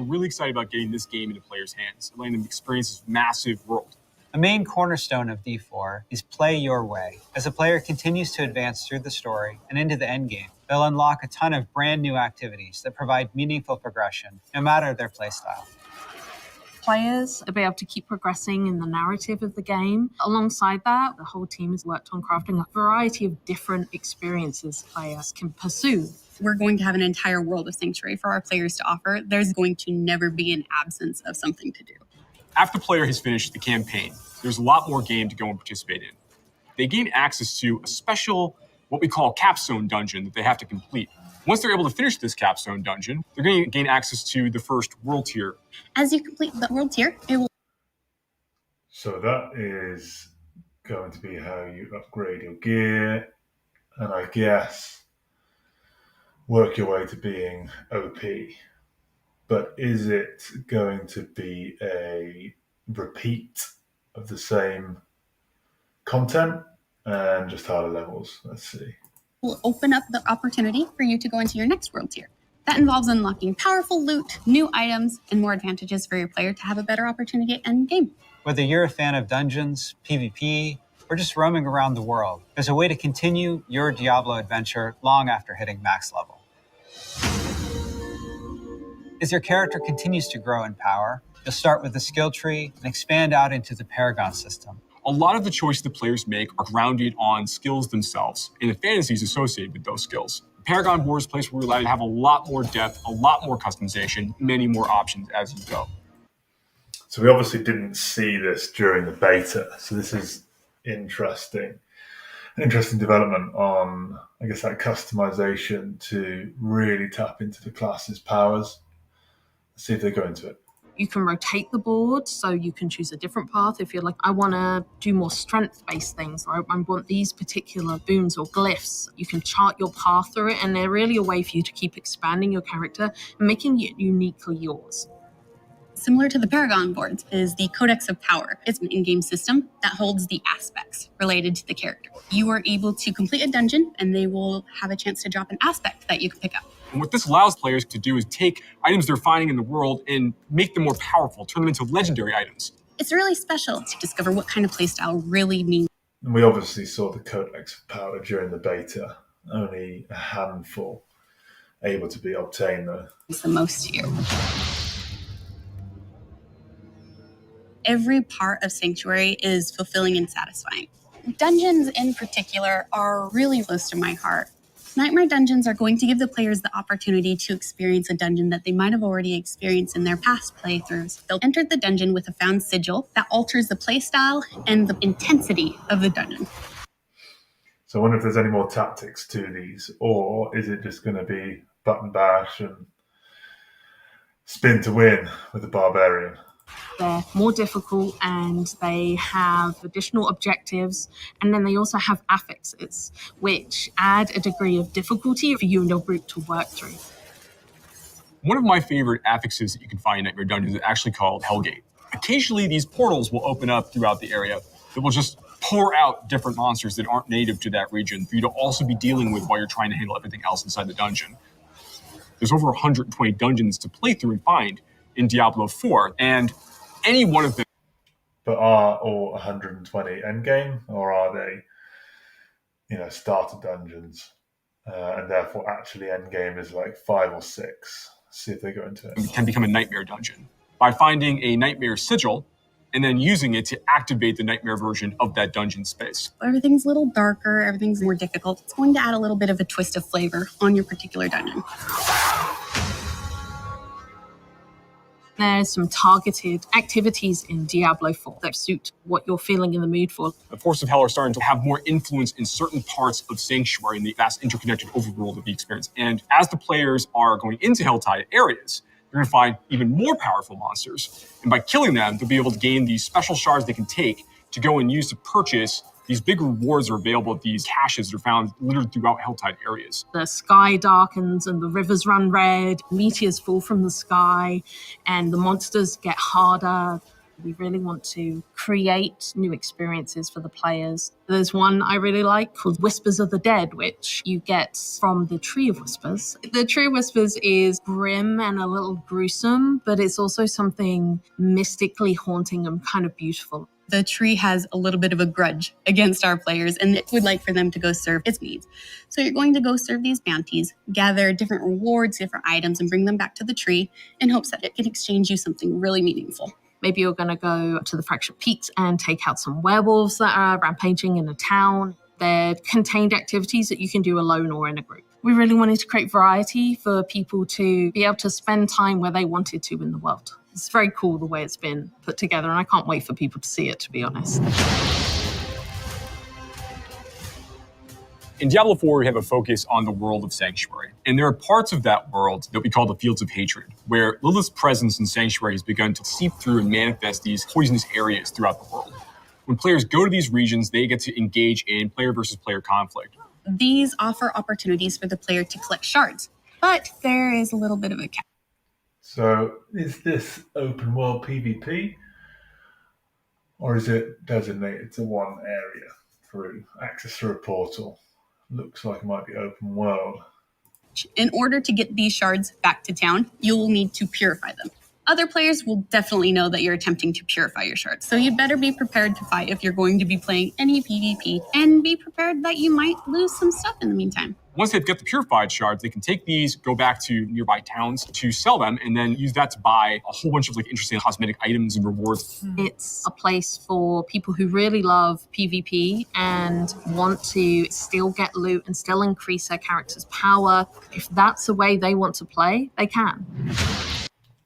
we're really excited about getting this game into players' hands and letting them experience this massive world. A main cornerstone of D4 is play your way. As a player continues to advance through the story and into the endgame, they'll unlock a ton of brand new activities that provide meaningful progression, no matter their playstyle. Players will be able to keep progressing in the narrative of the game. Alongside that, the whole team has worked on crafting a variety of different experiences players can pursue. We're going to have an entire world of Sanctuary for our players to offer. There's going to never be an absence of something to do. After the player has finished the campaign, there's a lot more game to go and participate in. They gain access to a special, what we call capstone dungeon that they have to complete. Once they're able to finish this capstone dungeon, they're going to gain access to the first world tier. As you complete the world tier, it will... So that is going to be how you upgrade your gear, and I guess work your way to being OP. But is it going to be a repeat of the same content and just harder levels? Let's see. Will open up the opportunity for you to go into your next world tier. That involves unlocking powerful loot, new items, and more advantages for your player to have a better opportunity at end game. Whether you're a fan of dungeons, PvP, or just roaming around the world, there's a way to continue your Diablo adventure long after hitting max level. As your character continues to grow in power, you'll start with the skill tree and expand out into the Paragon system. A lot of the choices the players make are grounded on skills themselves and the fantasies associated with those skills. The Paragon board is a place where we're allowed to have a lot more depth, a lot more customization, many more options as you go. So we obviously didn't see this during the beta, so this is interesting. An interesting development on, I guess, that customization to really tap into the class's powers. Let's see if they go into it. You can rotate the board, so you can choose a different path. If you're like, I want to do more strength-based things, or I want these particular boons or glyphs, you can chart your path through it, and they're really a way for you to keep expanding your character and making it uniquely yours. Similar to the Paragon boards is the Codex of Power. It's an in-game system that holds the aspects related to the character. You are able to complete a dungeon, and they will have a chance to drop an aspect that you can pick up. And what this allows players to do is take items they're finding in the world and make them more powerful, turn them into legendary items. It's really special to discover what kind of playstyle really means. And we obviously saw the Codex of Power during the beta. Only a handful able to be obtained, though. It's the most here. Every part of Sanctuary is fulfilling and satisfying. Dungeons in particular are really close to my heart. Nightmare dungeons are going to give the players the opportunity to experience a dungeon that they might have already experienced in their past playthroughs. They'll enter the dungeon with a found sigil that alters the playstyle and the intensity of the dungeon. So I wonder if there's any more tactics to these, or is it just going to be button bash and spin to win with the barbarian? They're more difficult and they have additional objectives, and then they also have affixes, which add a degree of difficulty for you and your group to work through. One of my favorite affixes that you can find in Nightmare Dungeons is actually called Hellgate. Occasionally, these portals will open up throughout the area that will just pour out different monsters that aren't native to that region for you to also be dealing with while you're trying to handle everything else inside the dungeon. There's over 120 dungeons to play through and find in Diablo 4, and any one of them. But are all 120 endgame, or are they, starter dungeons, and therefore actually endgame is like 5 or 6? See if they go into it. It can become a nightmare dungeon by finding a nightmare sigil and then using it to activate the nightmare version of that dungeon space. Everything's a little darker, everything's more difficult. It's going to add a little bit of a twist of flavor on your particular dungeon. There's some targeted activities in Diablo 4 that suit what you're feeling in the mood for. The Forces of Hell are starting to have more influence in certain parts of Sanctuary in the vast interconnected overworld of the experience. And as the players are going into Helltide areas, they're going to find even more powerful monsters. And by killing them, they'll be able to gain these special shards they can take to go and use to purchase these big rewards are available at these caches that are found littered throughout Helltide areas. The sky darkens and the rivers run red, meteors fall from the sky, and the monsters get harder. We really want to create new experiences for the players. There's one I really like called Whispers of the Dead, which you get from the Tree of Whispers. The Tree of Whispers is grim and a little gruesome, but it's also something mystically haunting and kind of beautiful. The tree has a little bit of a grudge against our players and it would like for them to go serve its needs. So you're going to go serve these bounties, gather different rewards, different items, and bring them back to the tree in hopes that it can exchange you something really meaningful. Maybe you're going to go to the Fractured Peaks and take out some werewolves that are rampaging in a town. They're contained activities that you can do alone or in a group. We really wanted to create variety for people to be able to spend time where they wanted to in the world. It's very cool the way it's been put together, and I can't wait for people to see it, to be honest. In Diablo 4, we have a focus on the world of Sanctuary. And there are parts of that world that we call the Fields of Hatred, where Lilith's presence in Sanctuary has begun to seep through and manifest these poisonous areas throughout the world. When players go to these regions, they get to engage in player versus player conflict. These offer opportunities for the player to collect shards, but there is a little bit of a catch. So is this open world PvP, or is it designated to one area through access through a portal? Looks like it might be open world. In order to get these shards back to town, you will need to purify them. Other players will definitely know that you're attempting to purify your shards, so you'd better be prepared to fight if you're going to be playing any PvP, and be prepared that you might lose some stuff in the meantime. Once they've got the purified shards, they can take these, go back to nearby towns to sell them, and then use that to buy a whole bunch of interesting cosmetic items and rewards. It's a place for people who really love PvP and want to still get loot and still increase their character's power. If that's the way they want to play, they can.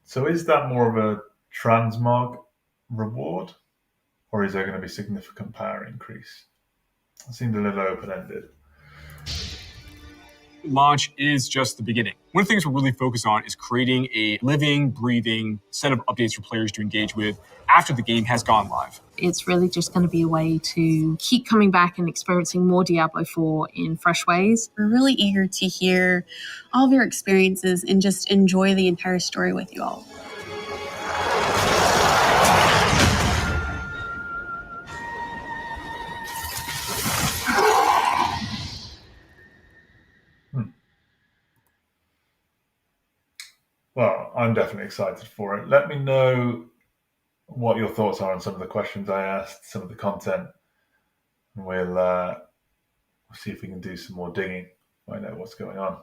So is that more of a transmog reward, or is there going to be significant power increase? It seemed a little open-ended. Launch is just the beginning. One of the things we're really focused on is creating a living, breathing set of updates for players to engage with after the game has gone live. It's really just going to be a way to keep coming back and experiencing more Diablo 4 in fresh ways. We're really eager to hear all of your experiences and just enjoy the entire story with you all. Well, I'm definitely excited for it. Let me know what your thoughts are on some of the questions I asked, some of the content, and we'll see if we can do some more digging, find out what's going on.